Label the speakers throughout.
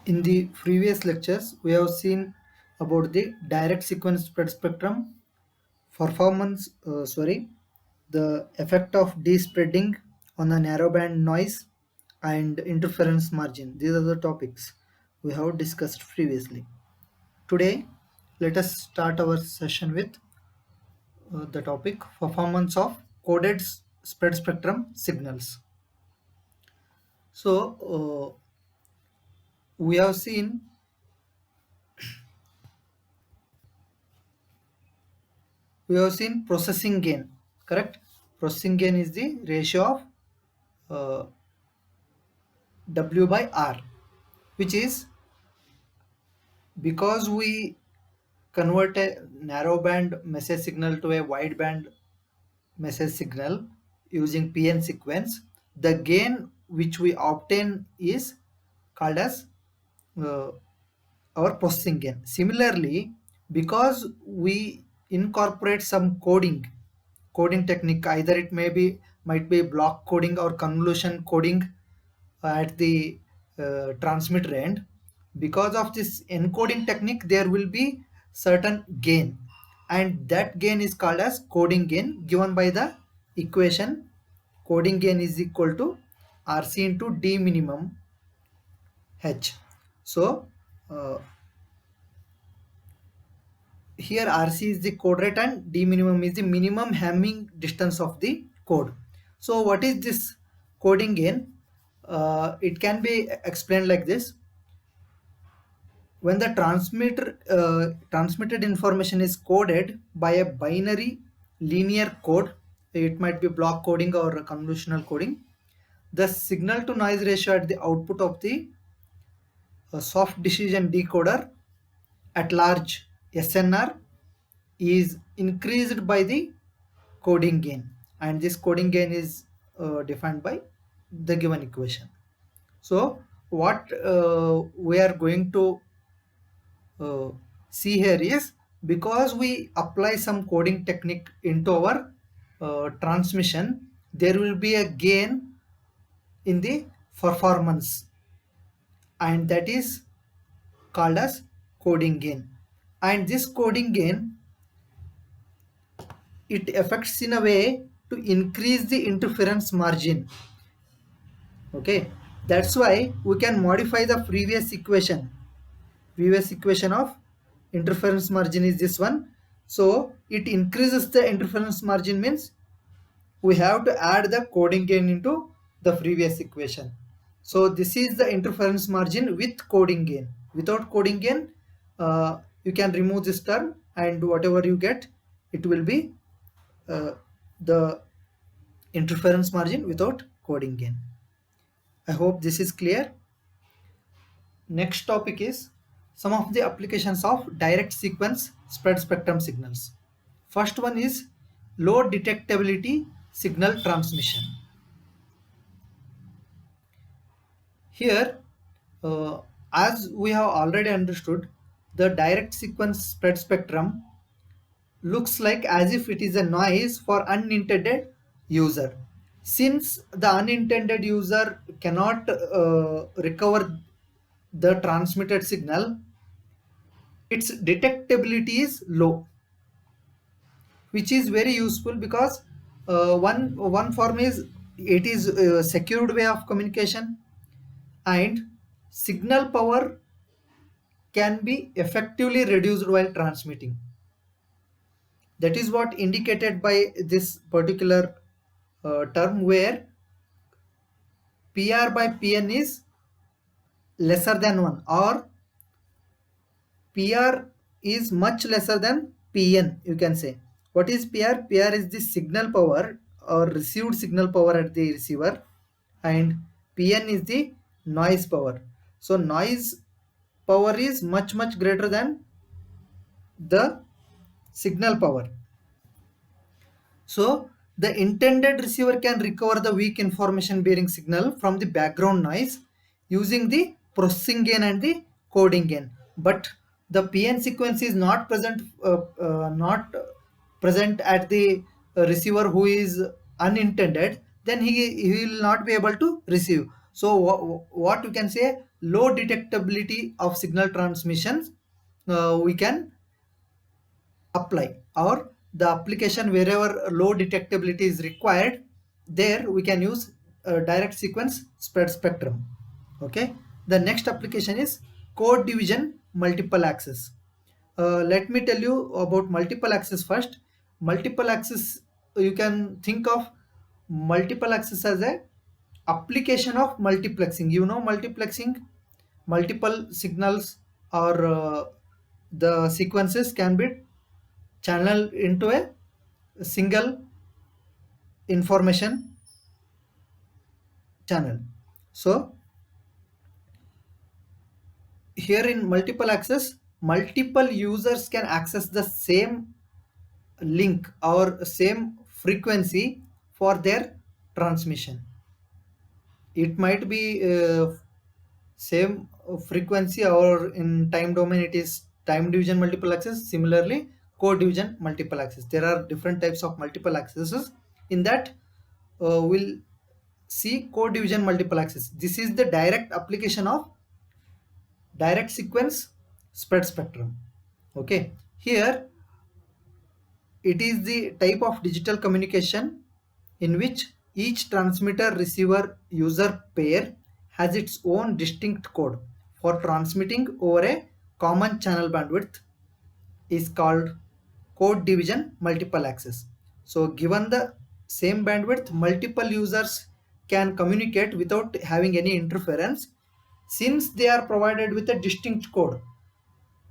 Speaker 1: In the previous lectures, we have seen about the direct sequence spread spectrum, the effect of despreading on the narrowband noise and interference margin. These are the topics we have discussed previously. Today, let us start our session with the topic performance of coded spread spectrum signals. So, we have seen processing gain, correct? Processing gain is the ratio of uh, W by R, which is because we convert a narrowband message signal to a wideband message signal using PN sequence, the gain which we obtain is called as uh, our processing gain. Similarly, because we incorporate some coding technique, either it might be block coding or convolution coding at the transmitter end. Because of this encoding technique, there will be certain gain, and that gain is called as coding gain, given by the equation coding gain is equal to RC into D minimum H. So here RC is the code rate and D minimum is the minimum Hamming distance of the code. So what is this coding gain? It can be explained like this. When the transmitted information is coded by a binary linear code, it might be block coding or convolutional coding, the signal to noise ratio at the output of the soft decision decoder at large SNR is increased by the coding gain, and this coding gain is defined by the given equation. So what we are going to see here is, because we apply some coding technique into our transmission, there will be a gain in the performance, and that is called as coding gain. And this coding gain, it affects in a way to increase the interference margin. Okay, that's why we can modify the previous equation of interference margin is this one. So it increases the interference margin, means we have to add the coding gain into the previous equation. So this is the interference margin with coding gain. Without coding gain, you can remove this term, and whatever you get, it will be the interference margin without coding gain. I hope this is clear. Next topic is some of the applications of direct sequence spread spectrum signals. First one is low detectability signal transmission. Here, as we have already understood, the direct sequence spread spectrum looks like as if it is a noise for unintended user. Since the unintended user cannot recover the transmitted signal, its detectability is low, which is very useful because one form is, it is a secured way of communication, and signal power can be effectively reduced while transmitting. That is what indicated by this particular term, where PR by PN is lesser than 1, or PR is much lesser than PN, you can say. What is PR? PR is the signal power or received signal power at the receiver, and PN is the noise power. So noise power is much greater than the signal power. So the intended receiver can recover the weak information bearing signal from the background noise using the processing gain and the coding gain. But the PN sequence is not present at the receiver who is unintended, then he will not be able to receive. So what you can say, low detectability of signal transmissions we can apply, or the application wherever low detectability is required, there we can use direct sequence spread spectrum. Okay, the next application is code division multiple access. Let me tell you about multiple access first. Multiple access, you can think of multiple access as a application of multiplexing. You know multiplexing, multiple signals or the sequences can be channeled into a single information channel. So here in multiple access, multiple users can access the same link or same frequency for their transmission. It might be same frequency, or in time domain it is time division multiple access. Similarly, code division multiple access, there are different types of multiple accesses. In that we'll see code division multiple access. This is the direct application of direct sequence spread spectrum. Okay, here it is the type of digital communication in which each transmitter receiver user pair has its own distinct code for transmitting over a common channel bandwidth, is called code division multiple access. So given the same bandwidth, multiple users can communicate without having any interference, since they are provided with a distinct code.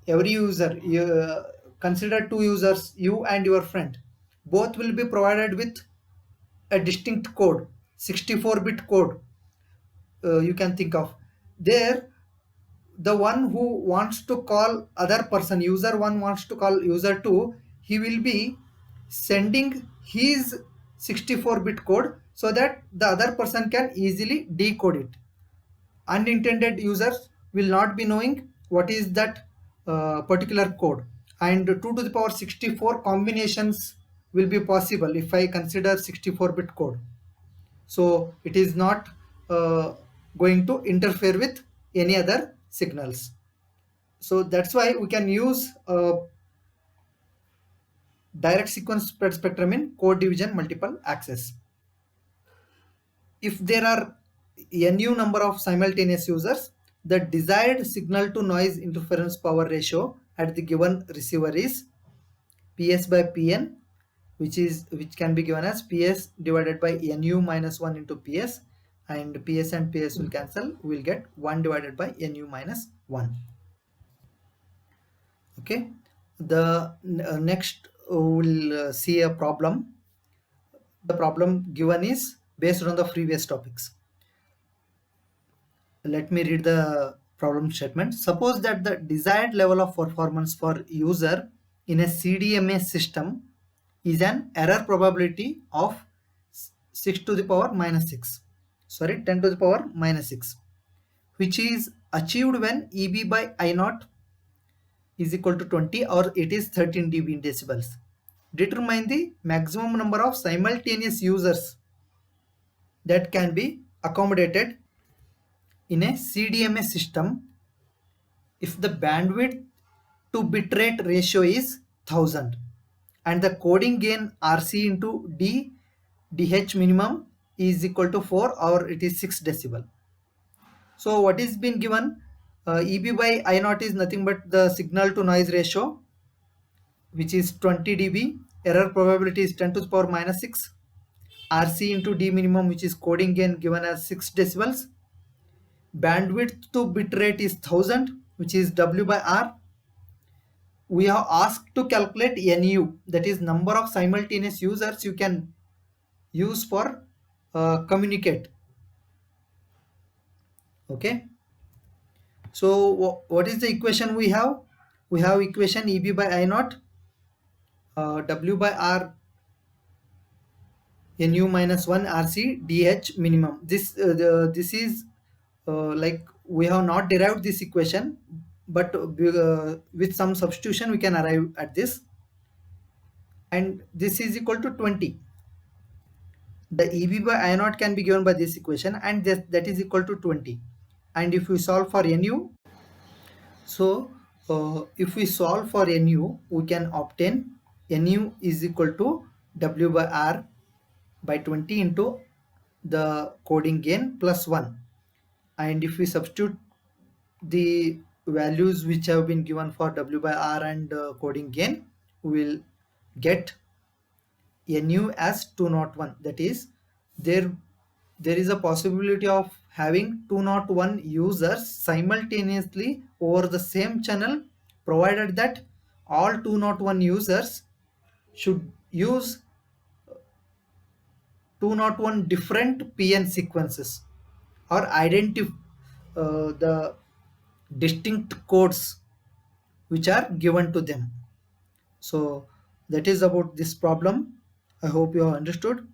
Speaker 1: Every user, you consider two users, you and your friend, both will be provided with a distinct code, 64-bit code. You can think of there, the one who wants to call other person, user 1 wants to call user 2, he will be sending his 64-bit code so that the other person can easily decode it. Unintended users will not be knowing what is that particular code, and 2 to the power 64 combinations will be possible if I consider 64-bit code. So it is not going to interfere with any other signals. So that's why we can use direct sequence spread spectrum in code division multiple access. If there are nu number of simultaneous users, the desired signal to noise interference power ratio at the given receiver is PS by Pn, which can be given as PS divided by nu minus 1 into PS, and PS and PS will cancel, we will get 1 divided by nu minus 1. Okay, the next we'll see a problem. The problem given is based on the previous topics. Let me read the problem statement. Suppose that the desired level of performance for user in a CDMA system is an error probability of 6 to the power minus 6, sorry, 10 to the power minus 6, which is achieved when EB by I naught is equal to 20 or it is 13 dB in decibels. Determine the maximum number of simultaneous users that can be accommodated in a CDMA system if the bandwidth to bitrate ratio is 1000 and the coding gain RC into D DH minimum is equal to 4 or it is 6 decibel. So what is been given, EB by I naught is nothing but the signal to noise ratio, which is 20 dB. Error probability is 10 to the power minus 6. RC into D minimum, which is coding gain given as 6 decibels. Bandwidth to bitrate is 1000, which is W by R. We have asked to calculate NU, that is number of simultaneous users you can use for communicate. Okay. So what is the equation we have? We have equation EB by I naught, W by R, Nu minus 1 RC DH minimum. This is like we have not derived this equation, but with some substitution we can arrive at this, and this is equal to 20. the EB by I naught can be given by this equation, and that is equal to 20. And if we solve for Nu, so if we solve for Nu, we can obtain Nu is equal to W by R by 20 into the coding gain plus 1. And if we substitute the values which have been given for W by R and coding gain, we will get Nu as 201. That is, there is a possibility of having 201 users simultaneously over the same channel, provided that all 201 users should use 201 different PN sequences or identify the distinct codes which are given to them. So that is about this problem. I hope you have understood.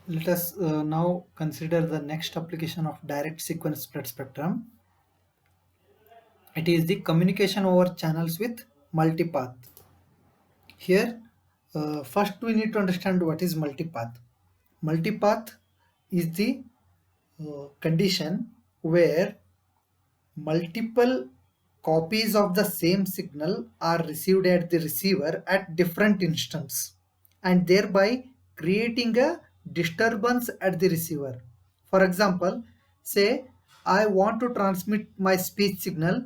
Speaker 1: Let us now consider the next application of direct sequence spread spectrum. It is the communication over channels with multipath. Here, first we need to understand what is multipath. Multipath is the condition where multiple copies of the same signal are received at the receiver at different instants, and thereby creating a disturbance at the receiver. For example, say I want to transmit my speech signal,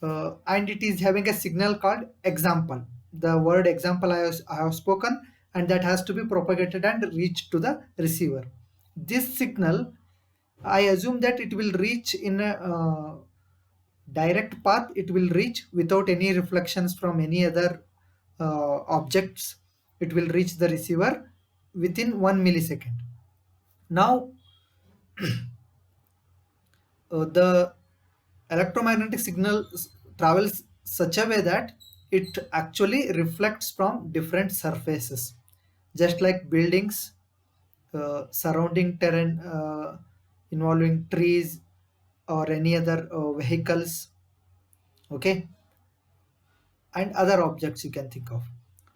Speaker 1: and it is having a signal called example. The word example I have spoken, and that has to be propagated and reached to the receiver. This signal, I assume that it will reach in a direct path. It will reach without any reflections from any other objects. It will reach the receiver within 1 millisecond. Now, the electromagnetic signal travels such a way that it actually reflects from different surfaces, just like buildings, surrounding terrain involving trees or any other vehicles, okay, and other objects you can think of.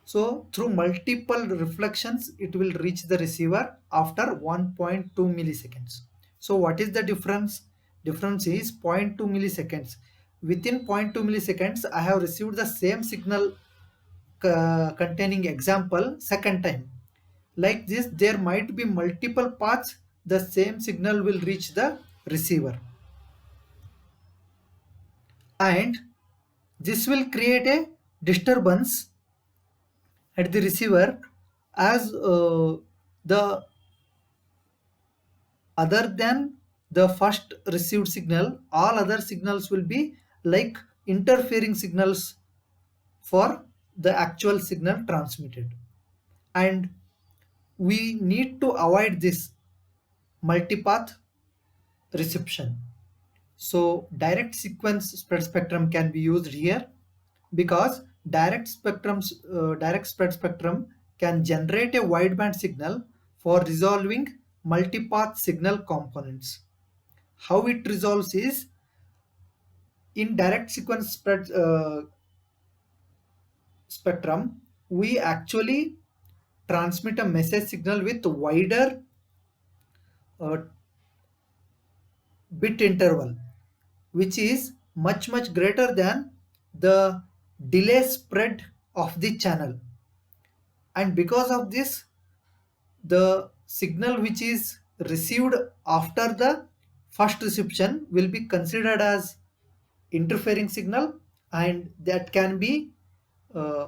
Speaker 1: So through multiple reflections, it will reach the receiver after 1.2 milliseconds. So what is the difference? Difference is zero point 0.2 milliseconds. Within 0.2 milliseconds, I have received the same signal containing example second time. Like this, there might be multiple paths the same signal will reach the receiver. And this will create a disturbance at the receiver, as the other than the first received signal, all other signals will be like interfering signals for the actual signal transmitted. And we need to avoid this multipath reception. So direct sequence spread spectrum can be used here, because direct spread spectrum can generate a wideband signal for resolving multipath signal components. How it resolves is, in direct sequence spread spectrum, we actually transmit a message signal with wider uh, bit interval, which is much greater than the delay spread of the channel. And because of this, the signal which is received after the first reception will be considered as interfering signal, and that can be uh,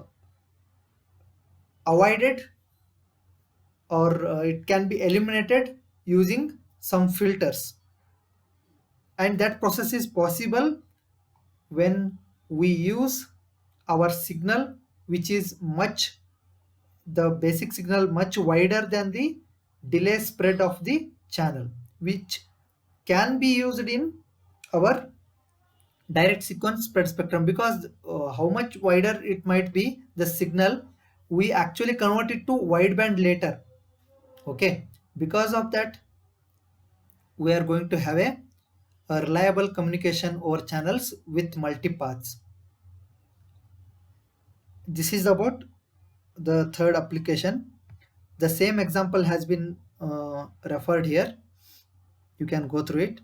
Speaker 1: avoided, or it can be eliminated using some filters. And that process is possible when we use our signal, which is much, the basic signal much wider than the delay spread of the channel, which can be used in our direct sequence spread spectrum. Because how much wider it might be the signal, we actually convert it to wideband later, okay. Because of that, we are going to have a reliable communication over channels with multipaths. This is about the third application. The same example has been referred here. You can go through it.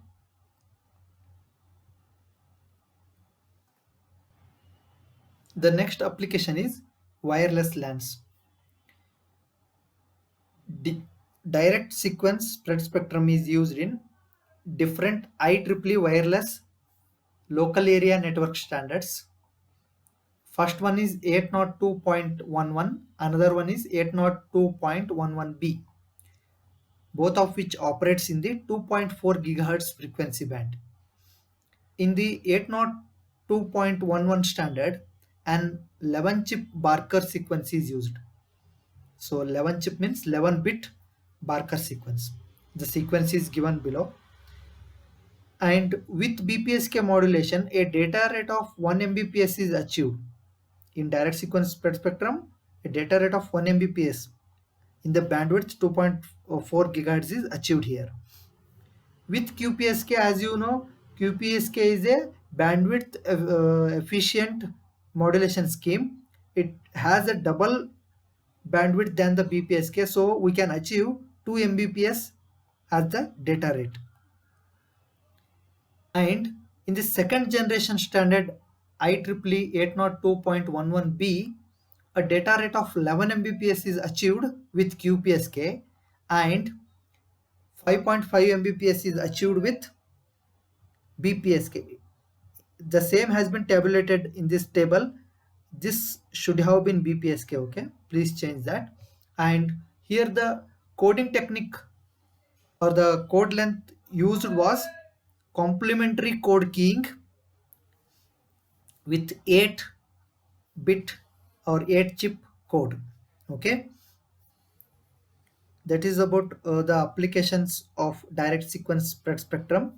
Speaker 1: The next application is wireless LANs. Direct sequence spread spectrum is used in different IEEE wireless local area network standards. First one is 802.11, another one is 802.11b, both of which operates in the 2.4 GHz frequency band. In the 802.11 standard, an 11-chip Barker sequence is used. So 11 chip means 11-bit Barker sequence. The sequence is given below. And with BPSK modulation, a data rate of 1 Mbps is achieved. In direct sequence spread spectrum, a data rate of 1 Mbps in the bandwidth 2.4 GHz is achieved here. With QPSK, as you know, QPSK is a bandwidth efficient modulation scheme. It has a double bandwidth than the BPSK, so we can achieve 2 Mbps as the data rate. And in the second generation standard IEEE 802.11b, a data rate of 11 Mbps is achieved with QPSK and 5.5 Mbps is achieved with BPSK. The same has been tabulated in this table. This should have been BPSK, okay? Please change that. And here the coding technique or the code length used was complementary code keying with 8-bit or 8-chip code, okay? That is about the applications of direct sequence spread spectrum.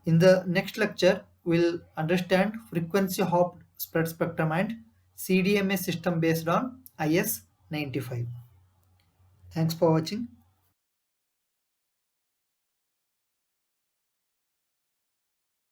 Speaker 1: In the next lecture, we'll understand frequency hopped spread spectrum and CDMA system based on IS-95. Thanks for watching.